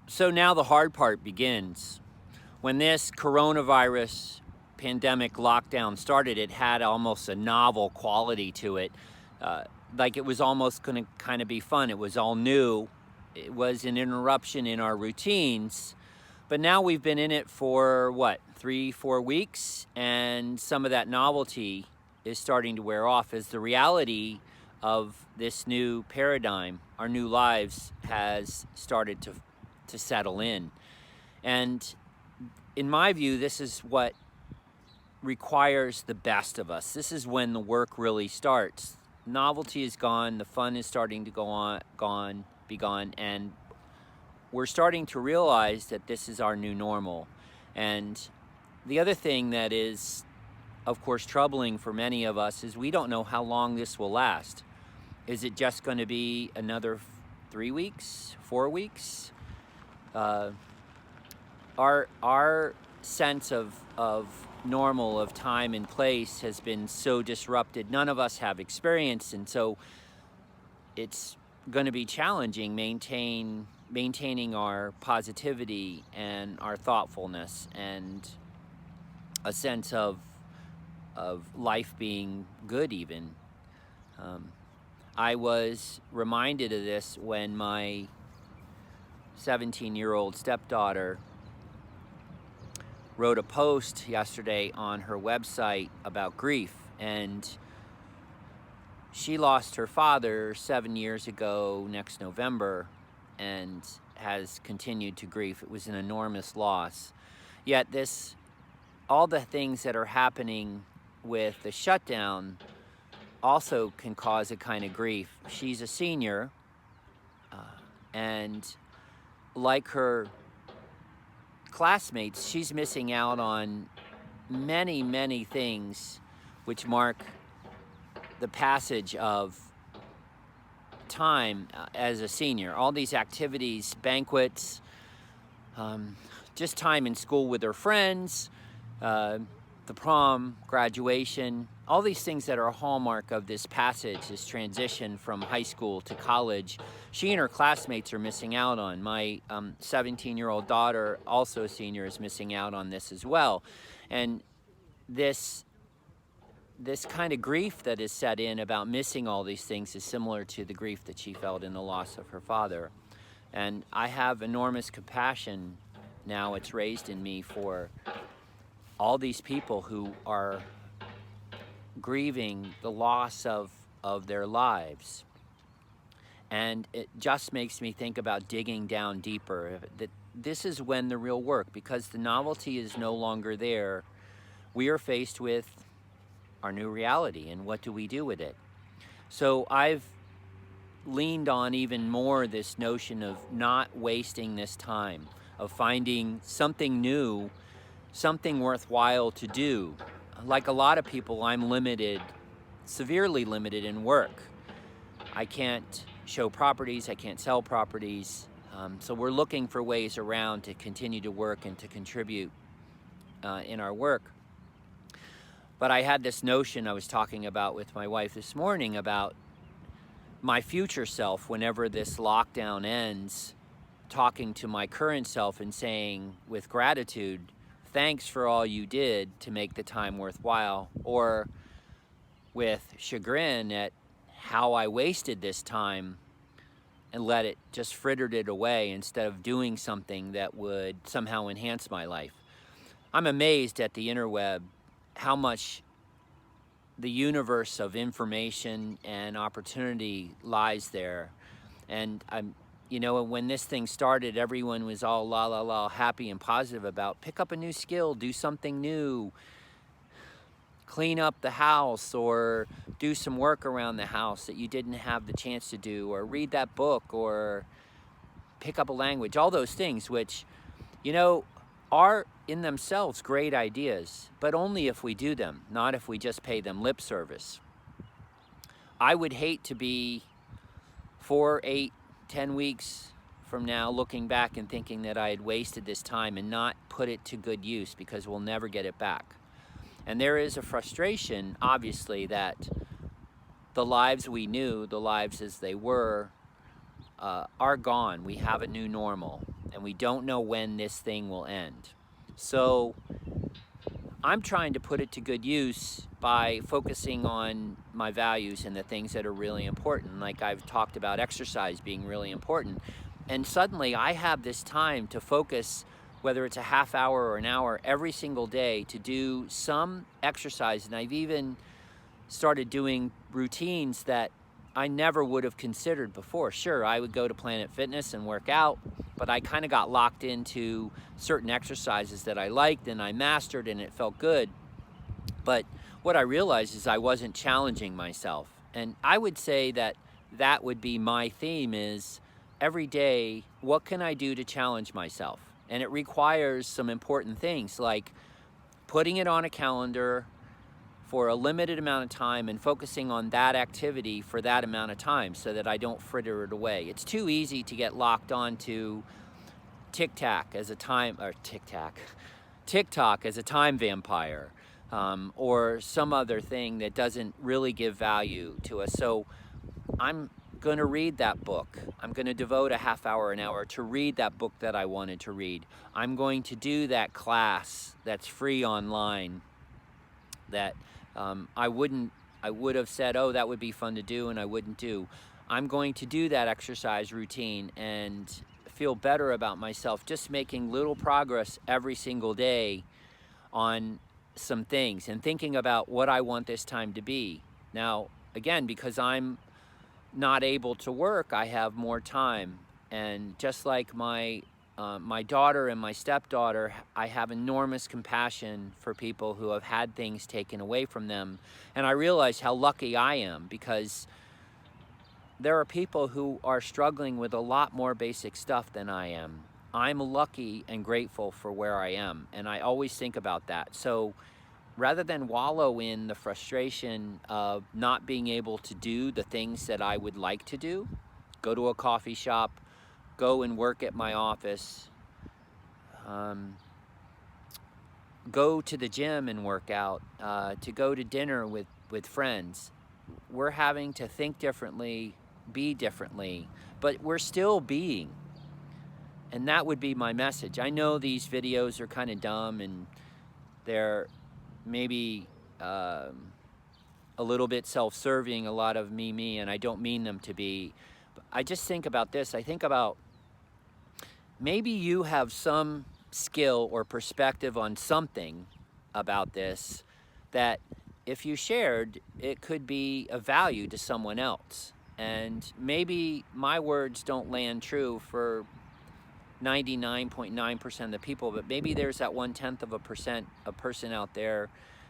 So now the hard part begins. When this coronavirus pandemic lockdown started, it had almost a novel quality to it. Uh, like it was almost going to kind of be fun. It was all new. It was an interruption in our routines. But now we've been in it for what, 3, 4 weeks? And some of that novelty is starting to wear off as the reality of this new paradigm, our new lives, has started to settle in. And in my view, this is what requires the best of us. This is when the work really starts. Novelty is gone, the fun is starting to be gone, and we're starting to realize that this is our new normal. And the other thing that is, of course, troubling for many of us is we don't know how long this will last. Is it just going to be another 3 weeks, 4 weeks? Our sense of normal, of time and place, has been so disrupted. None of us have experience, and so it's going to be challenging maintaining our positivity and our thoughtfulness and a sense of life being good even. I was reminded of this when my 17-year-old stepdaughter wrote a post yesterday on her website about grief, and she lost her father 7 years ago next November and has continued to grieve. It was an enormous loss. Yet all the things that are happening with the shutdown also can cause a kind of grief. She's a senior, and like her classmates, she's missing out on many, many things which mark the passage of time as a senior. All these activities, banquets, just time in school with her friends, the prom, graduation, all these things that are a hallmark of this passage, this transition from high school to college, she and her classmates are missing out on. My 17-year-old daughter, also a senior, is missing out on this as well. And this kind of grief that is set in about missing all these things is similar to the grief that she felt in the loss of her father. And I have enormous compassion now, it's raised in me, for all these people who are grieving the loss of their lives. And it just makes me think about digging down deeper. That this is when the real work, because the novelty is no longer there, we are faced with our new reality, and what do we do with it? So I've leaned on even more this notion of not wasting this time, of finding something new, something worthwhile to do. Like a lot of people, I'm limited, severely limited in work. I can't show properties, I can't sell properties. So we're looking for ways around to continue to work and to contribute in our work. But I had this notion I was talking about with my wife this morning about my future self whenever this lockdown ends, talking to my current self and saying with gratitude, thanks for all you did to make the time worthwhile, or with chagrin at how I wasted this time and let it just frittered it away instead of doing something that would somehow enhance my life. I'm amazed at the interweb, how much the universe of information and opportunity lies there. And when this thing started, everyone was all la la la happy and positive about pick up a new skill, do something new, clean up the house, or do some work around the house that you didn't have the chance to do, or read that book, or pick up a language, all those things which, are in themselves great ideas, but only if we do them, not if we just pay them lip service. I would hate to be 4, 8, 10 weeks from now looking back and thinking that I had wasted this time and not put it to good use, because we'll never get it back. And there is a frustration, obviously, that the lives we knew, the lives as they were, are gone. We have a new normal. and we don't know when this thing will end. So I'm trying to put it to good use by focusing on my values and the things that are really important. Like I've talked about exercise being really important. And suddenly I have this time to focus, whether it's a half hour or an hour every single day, to do some exercise. And I've even started doing routines that I never would have considered before. Sure, I would go to Planet Fitness and work out, but I kind of got locked into certain exercises that I liked and I mastered and it felt good. But what I realized is I wasn't challenging myself. And I would say that that would be my theme is every day, what can I do to challenge myself? And it requires some important things like putting it on a calendar for a limited amount of time and focusing on that activity for that amount of time so that I don't fritter it away. It's too easy to get locked onto TikTok as a time vampire, or some other thing that doesn't really give value to us. So I'm going to read that book. I'm going to devote a half hour, an hour to read that book that I wanted to read. I'm going to do that class that's free online that I would have said, oh, that would be fun to do, and I wouldn't do. I'm going to do that exercise routine and feel better about myself, just making little progress every single day on some things and thinking about what I want this time to be. Now, again, because I'm not able to work, I have more time. And just like my daughter and my stepdaughter, I have enormous compassion for people who have had things taken away from them. And I realize how lucky I am, because there are people who are struggling with a lot more basic stuff than I am. I'm lucky and grateful for where I am, and I always think about that. So rather than wallow in the frustration of not being able to do the things that I would like to do, go to a coffee shop, go and work at my office, go to the gym and work out, to go to dinner with friends. We're having to think differently, be differently, but we're still being. And that would be my message. I know these videos are kind of dumb and they're maybe a little bit self-serving, a lot of me, and I don't mean them to be. But I just think about this. I think about maybe you have some skill or perspective on something about this that if you shared, it could be of value to someone else. And maybe my words don't land true for 99.9% of the people, but maybe there's that 1/10% a person out there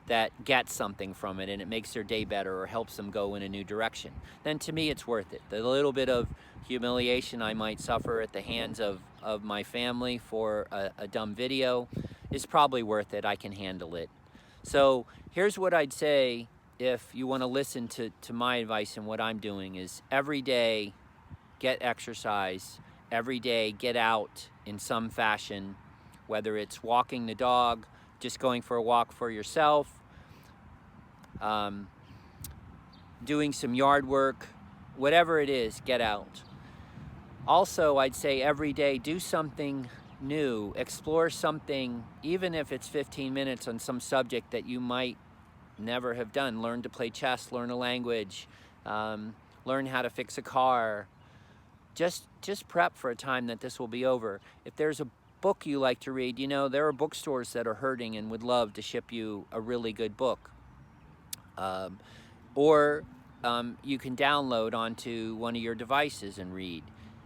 that gets something from it and it makes their day better or helps them go in a new direction. Then to me, it's worth it. The little bit of humiliation I might suffer at the hands of my family for a dumb video is probably worth it. I can handle it. So here's what I'd say if you want to listen to my advice and what I'm doing is every day get exercise, every day get out in some fashion, whether it's walking the dog, just going for a walk for yourself, doing some yard work, whatever it is, get out. Also, I'd say every day do something new, explore something, even if it's 15 minutes on some subject that you might never have done. Learn to play chess, learn a language, learn how to fix a car. Just prep for a time that this will be over. If there's a book you like to read, you know, there are bookstores that are hurting and would love to ship you a really good book. Or you can download onto one of your devices and read.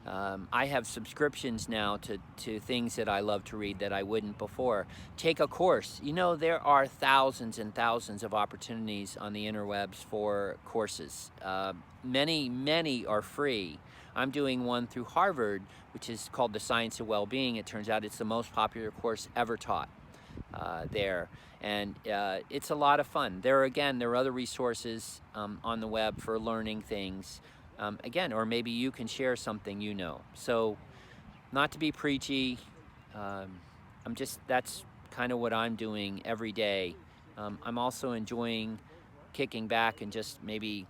I have subscriptions now to things that I love to read that I wouldn't before. Take a course. You know, there are thousands and thousands of opportunities on the interwebs for courses. Many are free. I'm doing one through Harvard, which is called The Science of Well-Being. It turns out it's the most popular course ever taught there. And it's a lot of fun. There are other resources on the web for learning things. Or maybe you can share something you know. So, not to be preachy, that's kind of what I'm doing every day. I'm also enjoying kicking back and just maybe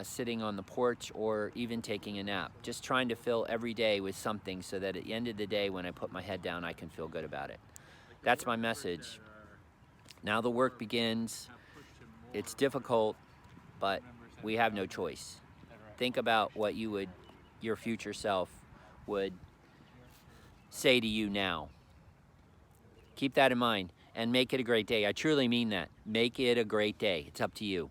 sitting on the porch, or even taking a nap. Just trying to fill every day with something so that at the end of the day, when I put my head down, I can feel good about it. That's my message. Now the work begins. It's difficult, but we have no choice. Think about what your future self would say to you now. Keep that in mind and make it a great day. I truly mean that. Make it a great day. It's up to you.